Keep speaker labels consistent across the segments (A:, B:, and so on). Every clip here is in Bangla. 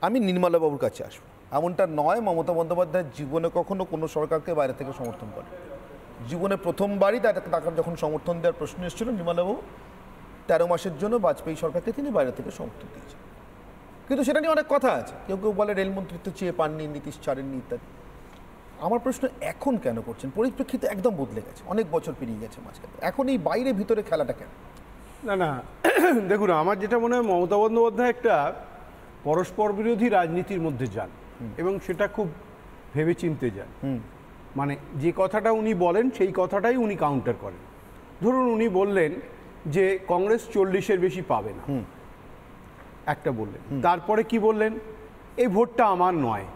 A: আমি নির্মলাবাবুর কাছে আসবো। এমনটা নয় মমতা বন্দ্যোপাধ্যায় জীবনে কখনো কোনো সরকারকে বাইরে থেকে সমর্থন করে। জীবনে প্রথমবারই তাকে যখন সমর্থন দেওয়ার প্রশ্ন এসেছিল, নির্মলাবাবু 13 মাসের জন্য বাজপেয়ী সরকারকে তিনি বাইরে থেকে সমর্থন দিয়েছেন। কিন্তু সেটা নিয়ে অনেক কথা আছে, কেউ কেউ বলে রেলমন্ত্রিত্ব চেয়ে পাননি, নীতিশ ছাড়েননি ইত্যাদি। আমার প্রশ্ন, এখন কেন করছেন? পরিপ্রেক্ষিতে একদম বদলে গেছে, অনেক বছর পেরিয়ে গেছে মাঝখানে, এখন এই বাইরে ভিতরে খেলাটা কেন?
B: না দেখুন, আমার যেটা মনে হয় মমতা বন্দ্যোপাধ্যায় একটা পরস্পর বিরোধী রাজনীতির মধ্যে যান, এবং সেটা খুব ভেবে চিনতে যান। মানে যে কথাটা উনি বলেন সেই কথাটাই উনি কাউন্টার করেন। ধরুন উনি বললেন যে কংগ্রেস 40-এর বেশি পাবে না, একটা বললেন। তারপরে কি বললেন? এই ভোটটা আমার নয়।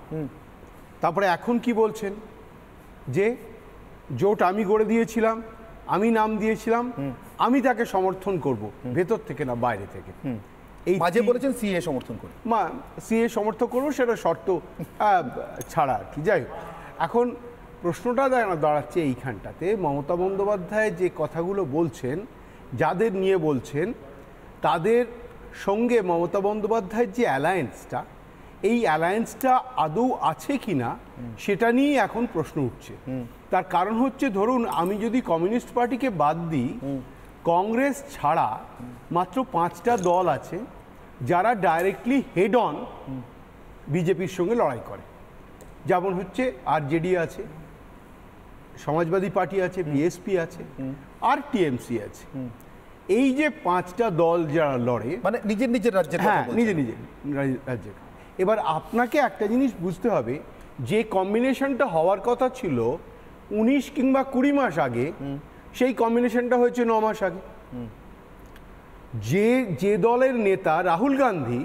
B: তারপরে এখন কি বলছেন? যে জোট আমি গড়ে দিয়েছিলাম, আমি নাম দিয়েছিলাম, আমি তাকে সমর্থন করব, ভেতর থেকে না বাইরে থেকে।
A: এই মাঝে বলেছেন সিএ সমর্থন করে,
B: সিএ সমর্থন করবো, সেটা শর্ত ছাড়া আর কি। যাই হোক, এখন প্রশ্নটা দাঁড়াচ্ছে এইখানটাতে, মমতা বন্দ্যোপাধ্যায় যে কথাগুলো বলছেন, যাদের নিয়ে বলছেন, তাদের সঙ্গে মমতা বন্দ্যোপাধ্যায়ের যে অ্যালায়েন্সটা, এই অ্যালায়েন্সটা আদৌ আছে কি না সেটা নিয়েই এখন প্রশ্ন উঠছে। তার কারণ হচ্ছে, ধরুন আমি যদি কমিউনিস্ট পার্টিকে বাদ দিই, কংগ্রেস ছাড়া মাত্র 5টা দল আছে যারা ডাইরেক্টলি হেড অন বিজেপির সঙ্গে লড়াই করে। যেমন হচ্ছে আরজেডি আছে, সমাজবাদী পার্টি আছে, বিএসপি আছে, আর টিএমসি আছে। এই যে 5টা দল যারা লড়ে,
A: মানে নিজের নিজের রাজ্যে,
B: হ্যাঁ নিজের রাজ্যে। এবার আপনাকে একটা জিনিস বুঝতে হবে, যে কম্বিনেশনটা হওয়ার কথা ছিল 19 কিংবা 20 মাস আগে, সেই কম্বিনেশনটা হয়েছে 9 মাস আগে। যে দলের নেতা রাহুল গান্ধী,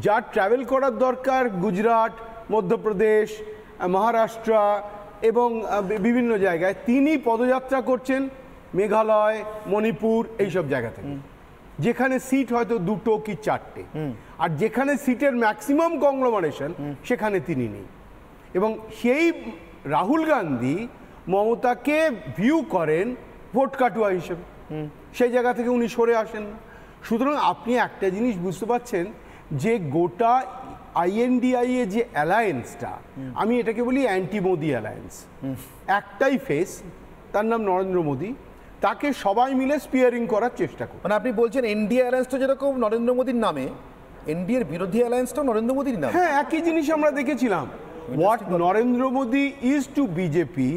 B: যার ট্রাভেল করার দরকার গুজরাট, মধ্যপ্রদেশ, মহারাষ্ট্র এবং বিভিন্ন জায়গায়, তিনি পদযাত্রা করছেন মেঘালয়, মণিপুর, এইসব জায়গা থেকে, যেখানে সিট হয়তো 2টো কি 4টে, আর যেখানে সিটের ম্যাক্সিমাম কংগ্লোমারেশন সেখানে তিনি নেই। এবং সেই রাহুল গান্ধী মমতাকে ভিউ করেন ভোট কাটুয়া হিসেবে, সেই জায়গা থেকে উনি সরে আসেন। সুতরাং আপনি একটা জিনিস বুঝতে পারছেন যে গোটা INDI এ যে অ্যালায়েন্সটা, আমি এটাকে বলি অ্যান্টি মোদি অ্যালায়েন্স। একটাই ফেস, তার নাম নরেন্দ্র মোদি, তাকে সবাই মিলে স্পিয়ারিং করার চেষ্টা করে।
A: মানে আপনি বলছেন এনডিএ অ্যালায়েন্সটা যেরকম নরেন্দ্র মোদির নামে, এনডিএর বিরোধী অ্যালায়েন্সটাও নরেন্দ্র মোদির নামে।
B: হ্যাঁ, একই জিনিস আমরা দেখেছিলাম। What Narendra Modi is two BJP,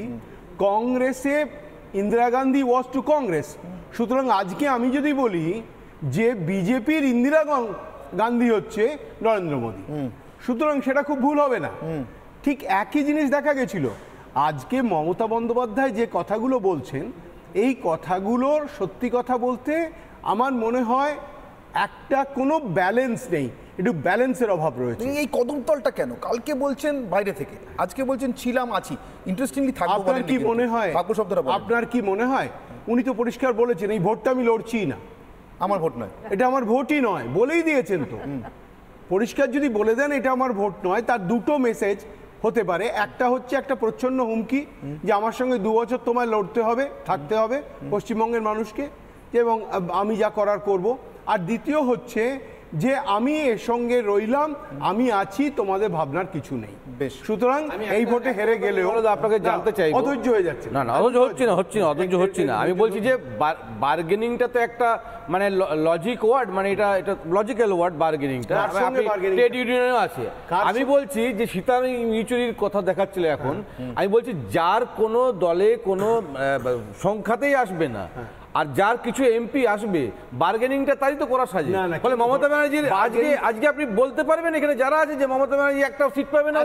B: কংগ্রেসে ইন্দিরা গান্ধী ওয়াজ টু কংগ্রেস। সুতরাং আজকে আমি যদি বলি যে বিজেপির ইন্দিরা গান্ধী হচ্ছে নরেন্দ্র মোদি, সুতরাং সেটা খুব ভুল হবে না। ঠিক একই জিনিস দেখা গেছিল। আজকে মমতা বন্দ্যোপাধ্যায় যে কথাগুলো বলছেন, এই কথাগুলোর সত্যি কথা বলতে আমার মনে হয় একটা কোনো ব্যালেন্স নেই, একটু ব্যালেন্সের অভাব রয়েছে।
A: এই কদমতলটা কেন? কালকে বলছেন বাইরে থেকে, আজকে বলছেন ছিলাম আছি, ইন্টারেস্টিংলি থাকবো।
B: আপনার কি মনে হয়, আপনার কি মনে হয়, উনি তো পরিষ্কার বলেছেন এই ভোটটা আমি লড়ছি না,
A: আমার ভোট নয়,
B: এটা আমার ভোটই নয়, বলেই দিয়েছেন তো। পরিষ্কার যদি বলে দেন এটা আমার ভোট নয়, তার দুটো মেসেজ হতে পারে। একটা হচ্ছে একটা প্রচ্ছন্ন হুমকি যে আমার সঙ্গে 2 বছর তোমায় লড়তে হবে, থাকতে হবে পশ্চিমবঙ্গের মানুষকে, এবং আমি যা করার করব। আর দ্বিতীয় হচ্ছে যে আমি এর সঙ্গে রইলাম, আমি আছি, তোমাদের ভাবনার কিছু নেই।
A: বেশ,
B: সুতরাং এই ভোটে হেরে গেলেও
C: আপনাকে জানতে চাই,
B: অধৈর্য হয়ে যাচ্ছে।
C: না অধৈর্য অধৈর্য হচ্ছি না। আমি বলছি যে বার্গেনিংটা তো একটা মানে লজিক ওয়ার্ড, মানে এটা লজিক্যাল ওয়ার্ড বার্গেনিংটা, ট্রেড ইউনিয়নেও আছে। আমি বলছি যে সীতারাম ইয়েচুরির কথা দেখাচ্ছিল এখন, আমি বলছি যার কোনো দলে কোনো সংখ্যাতেই আসবে না, আর যার কিছু এমপি আসবে, বার্গেনিংটা তাই তো করা সাজে। ফলে মমতা ব্যানার্জির আজকে আপনি বলতে পারবেন এখানে যারা আছে যে মমতা ব্যানার্জি একটা সিট পাবে না,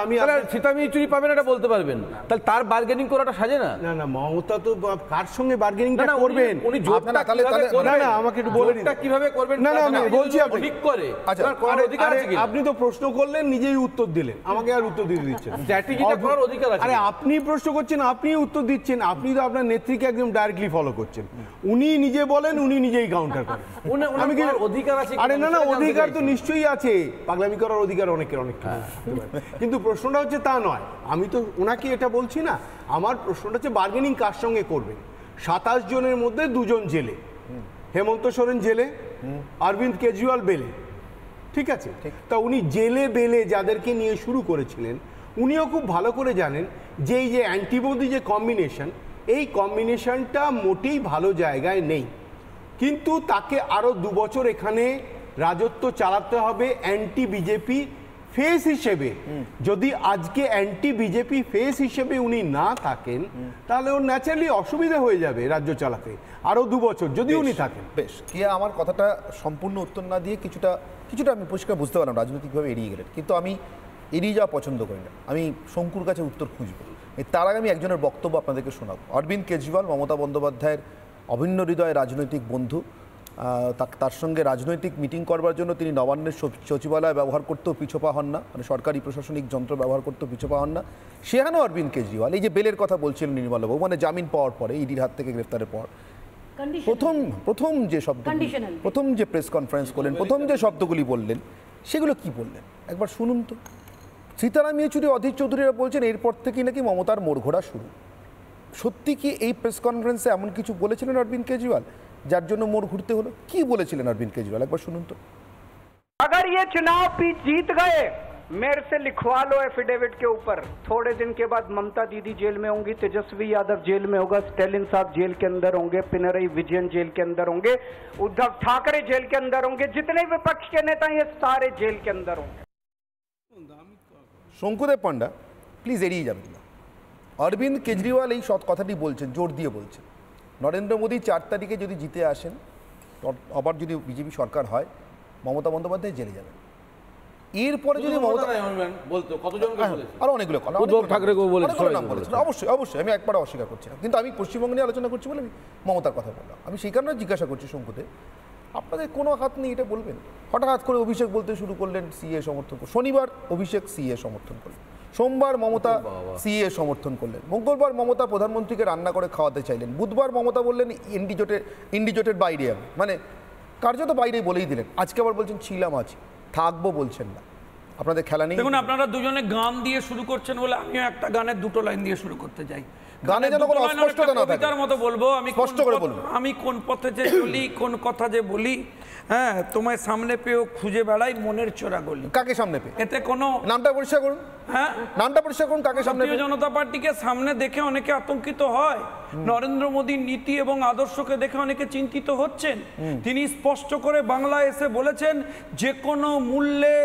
C: আমি সীতারাম ইয়েচুরি পাবেন, এটা বলতে পারবেন, তাহলে তার বার্গেনিং করাটা সাজে না?
B: না মমতা তো কার সঙ্গে বার্গেনিংটা করবেন
C: উনি জোটটা
B: আমাকে একটু বলে দিন
C: কিভাবে করবেন।
B: না আমি বলছি
C: ঠিক করে
B: আপনি তো প্রশ্ন করলেন, নিজেই উত্তর দিলেন, আমাকে আর উত্তর দিতে দিচ্ছেন।
C: স্ট্র্যাটেজিটা করার অধিকার আছে।
B: আরে আপনি প্রশ্ন করছেন, আপনি উত্তর দিচ্ছেন, আপনি তো আপনার নেত্রীকে একদম ডাইরেক্টলি ফলো করছেন। উনি নিজে বলেন, উনি নিজেই কাউন্টার করেন।
C: আমি কি অধিকার আছে?
B: আরে না অধিকার তো নিশ্চয়ই আছে, পাগলামি করার অধিকার অনেকের, কিন্তু প্রশ্নটা হচ্ছে তা নয়। আমি তো ওনাকে এটা বলছি না, আমার প্রশ্নটা হচ্ছে বার্গেনিং কার সঙ্গে করবেন। 27 জনের মধ্যে 2 জন জেলে, হেমন্ত সোরেন জেলে, অরবিন্দ কেজরিওয়াল বেলে, ঠিক আছে, তা উনি জেলে বেলে যাদেরকে নিয়ে শুরু করেছিলেন উনিও খুব ভালো করে জানেন যে এই যে অ্যান্টিবডি যে কম্বিনেশন, এই কম্বিনেশনটা মোটেই ভালো জায়গায় নেই, কিন্তু তাকে আরও 2 বছর এখানে রাজত্ব চালাতে হবে অ্যান্টি বিজেপি ফেস হিসেবে। যদি আজকে অ্যান্টি বিজেপি ফেস হিসেবে উনি না থাকেন তাহলে ওর ন্যাচারালি অসুবিধা হয়ে যাবে রাজ্য চালাতে আরও 2 বছর যদি উনি থাকেন।
A: বেশ, কি আমার কথাটা সম্পূর্ণ উত্তর না দিয়ে কিছুটা আমি পরিষ্কার বুঝতে পারলাম রাজনৈতিকভাবে এড়িয়ে গেলেন, কিন্তু আমি এড়িয়ে যাওয়া পছন্দ করি না। আমি শঙ্কুর কাছে উত্তর খুঁজবো। তার আগে আমি একজনের বক্তব্য আপনাদেরকে শোনাবো। অরবিন্দ কেজরিওয়াল মমতা বন্দ্যোপাধ্যায়ের অভিন্ন হৃদয় রাজনৈতিক বন্ধু। তার সঙ্গে রাজনৈতিক মিটিং করবার জন্য তিনি নবান্নের সচিবালয় ব্যবহার করতেও পিছপা হন না, মানে সরকারি প্রশাসনিক যন্ত্র ব্যবহার করতেও পিছপা হন না। সেখানেও অরবিন্দ কেজরিওয়াল এই যে বেলের কথা বলছিলেন নির্মলাবাবু, মানে জামিন পাওয়ার পরে, ইডির হাত থেকে গ্রেফতারের পর প্রথম যে প্রেস কনফারেন্স করলেন, প্রথম যে শব্দগুলি বললেন, সেগুলো কি বললেন একবার শুনুন তো। সীতারাম ইয়েচুরি, অধীর চৌধুরীরা বলছেন এরপর থেকেই নাকি মমতার মোড়ঘোড়া শুরু। সত্যি কি এই প্রেস কনফারেন্সে এমন কিছু বলেছিলেন অরবিন্দ কেজরিওয়াল যার জন্য মোড় ঘুরতে হলো? কি বলেছিলেন অরবিন্দ কেজরিওয়াল একবার শুনুন তো।
D: अगर ये चुनाव भी जीत गए, मेरे से लिखवा लो एफिडेविट के ऊपर, थोड़े दिन के बाद ममता दीदी जेल में होंगी, तेजस्वी यादव जेल में होगा, स्टालिन साहब जेल के अंदर होंगे, पिनरई विजयन जेल के अंदर होंगे, उद्धव ठाकरे जेल के अंदर होंगे, जितने विपक्ष के नेता ये सारे जेल के अंदर होंगे।
A: শঙ্কুদেব পান্ডা, প্লিজ এড়িয়ে যাবেন না। অরবিন্দ কেজরিওয়াল এই সৎ কথাটি বলছেন, জোর দিয়ে বলছেন, নরেন্দ্র মোদী 4 তারিখে যদি জিতে আসেন, আবার যদি বিজেপি সরকার হয়, মমতা বন্দ্যোপাধ্যায় জেলে যাবেন। এরপরে যদি মমতা
C: বলতো কতজনকে বলেছে,
A: আরো অনেকগুলো কথা,
C: উদ্ধব ঠাকরেকেও বলেছে,
A: অবশ্যই অবশ্যই আমি একবার অস্বীকার করছি না, কিন্তু আমি পশ্চিমবঙ্গ নিয়ে আলোচনা করছি বলে আমি মমতার কথা বললাম। আমি সেই কারণে জিজ্ঞাসা করছি শঙ্কুতে, আপনাদের কোনো হাত নেই এটা বলবেন? হঠাৎ করে অভিষেক বলতে শুরু করলেন সিএ সমর্থন, শনিবার অভিষেক সিএ সমর্থন করলেন, সোমবার মমতা সিএ সমর্থন করলেন, মঙ্গলবার মমতা প্রধানমন্ত্রীকে রান্না করে খাওয়াতে চাইলেন, বুধবার মমতা বললেন ইন্ডিজোটের বাইরে আমি, মানে কার্যত বাইরে বলেই দিলেন। আজকে আবার বলছেন ছিলাম আছি, থাকবো বলছেন না। আপনাদের খেলা নেই।
E: দেখুন, আপনারা দুজনে গান দিয়ে শুরু করছেন বলে আমিও একটা গানের 2টো লাইন দিয়ে শুরু করতে চাই।
A: গানে যেন কোনো অস্পষ্টতা না থাকে,
E: কবিতার মতো বলবো।
A: স্পষ্ট করে বলুন।
E: আমি কোন পথে যে চলি, কোন কথা যে বলি, হ্যাঁ, তোমায় সামনে পেয়েও খুঁজে বেড়াই মনের চোরা গলি।
A: কাকে সামনে পেয়ে?
E: এতে কোনো
A: নামটা পরিষ্কার করুন।
E: হ্যাঁ,
A: নামটা পরিষ্কার করুন, কাকে সামনে পেয়ে?
E: জনতা পার্টিকে সামনে দেখে অনেকে আতঙ্কিত হয়, নরেন্দ্র মোদীর নীতি এবং আদর্শকে দেখে অনেকে চিন্তিত হচ্ছেন। তিনি স্পষ্ট করে বাংলায় এসে বলেছেন, যে কোনো মূল্যে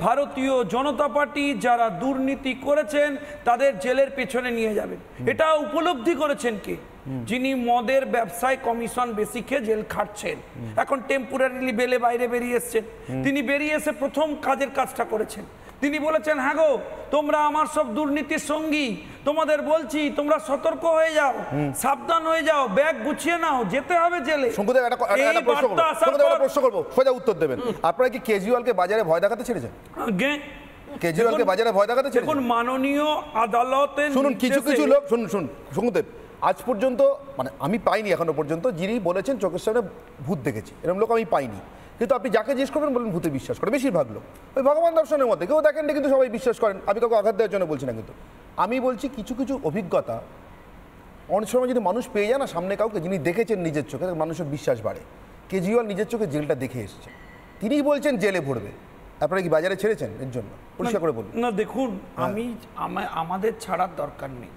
E: ভারতীয় জনতা পার্টি যারা দুর্নীতি করেছেন তাদের জেলের পেছনে নিয়ে যাবেন। এটা উপলব্ধি করেছেন কে? যিনি মদের ব্যবসায় কমিশন বেশি খেয়ে জেল খাটছেন, এখন টেম্পোরারিলি বেলে বাইরে বেরিয়ে এসছেন। তিনি বেরিয়ে এসে প্রথম কাজটা করেছেন, তিনি বলেছেন, হ্যাঁ গো, তোমরা আমার সব দুর্নীতির সঙ্গী, তোমাদের বলছি তোমরা সতর্ক হয়ে যাও, সাবধান হয়ে যাও, ব্যাগ গুছিয়ে নাও, যেতে হবে জেলে।
A: শঙ্কুদেব, একটা প্রশ্ন করবো, সোজা উত্তর দেবেন। আপনারা কি কেজরিওয়ালকে বাজারে ভয় দেখাতে ছেড়েছেন? কেজরিওয়ালকে বাজারে ভয় দেখাতে ছেড়েছেন?
E: দেখুন, মাননীয় আদালতে
A: শুনুন, কিছু লোক শুনুন শঙ্কুদেব, আজ পর্যন্ত মানে আমি পাইনি এখনো পর্যন্ত যিনি বলেছেন চোখের সামনে ভূত দেখেছি, এরকম লোক আমি পাইনি। কিন্তু আপনি যাকে জিজ্ঞেস করবেন বলেন ভূতে বিশ্বাস করে বেশিরভাগ লোক। ওই ভগবান দর্শনের মধ্যে কেউ দেখেন না, কিন্তু সবাই বিশ্বাস করেন। আমি কাউকে আঘাত দেওয়ার জন্য বলছি না, কিন্তু আমি বলছি কিছু অভিজ্ঞতা অনেক সময় যদি মানুষ পেয়ে যায় না সামনে কাউকে যিনি দেখেছেন নিজের চোখে, মানুষের বিশ্বাস বাড়ে। কেজরিওয়াল নিজের চোখে জেলটা দেখে এসেছেন, তিনি বলছেন জেলে ভরবে। আপনারা কি বাজারে ছেড়েছেন এর জন্য? পরিষ্কার করে বলুন।
E: না, দেখুন, আমাদের ছাড়ার দরকার নেই।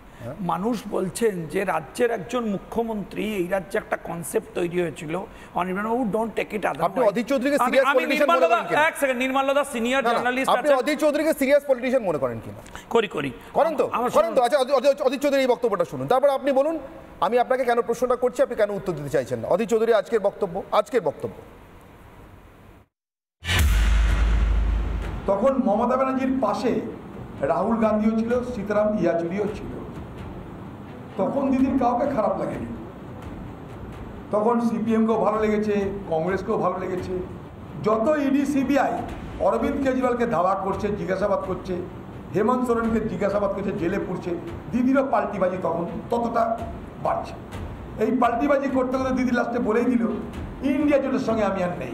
E: মানুষ বলছেন যে রাজ্যের একজন মুখ্যমন্ত্রী, এই রাজ্যে একটা কনসেপ্ট তৈরি হয়েছিল, অনির্বাণবাবু ডোন্ট টেক ইট আদারওয়াইজ।
A: আপনি অধীর চৌধুরীকে সিরিয়াস পলিটিশিয়ান মনে করেন কিনা?
E: এক সেকেন্ড, নির্মলদা সিনিয়র জার্নালিস্ট
A: আপনি অধীর চৌধুরীকে সিরিয়াস পলিটিশিয়ান মনে করেন কিনা? করেন তো। আচ্ছা, অধীর চৌধুরীর এই বক্তব্যটা শুনুন, তারপর আপনি বলুন আমি আপনাকে কেন প্রশ্নটা করছি, আপনি কেন উত্তর দিতে চাইছেন না। অধীর চৌধুরী আজকের বক্তব্য।
F: তখন মমতা ব্যানার্জির পাশে রাহুল গান্ধীও ছিল, সীতারাম ইয়েচুরিও ছিল। তখন দিদির কাউকে খারাপ লাগেনি। তখন সিপিএমকেও ভালো লেগেছে, কংগ্রেসকেও ভালো লেগেছে। যত ইডি সিবিআই অরবিন্দ কেজরিওয়ালকে ধাওয়া করছে, জিজ্ঞাসাবাদ করছে, হেমন্ত সোরেনকে জিজ্ঞাসাবাদ করছে, জেলে পুরছে, দিদিরও পাল্টিবাজি তখন ততটা বাড়ছে। এই পাল্টিবাজি করতে করতে দিদি লাস্টে বলেই দিল ইন্ডিয়া জোটের সঙ্গে আমি আর নেই।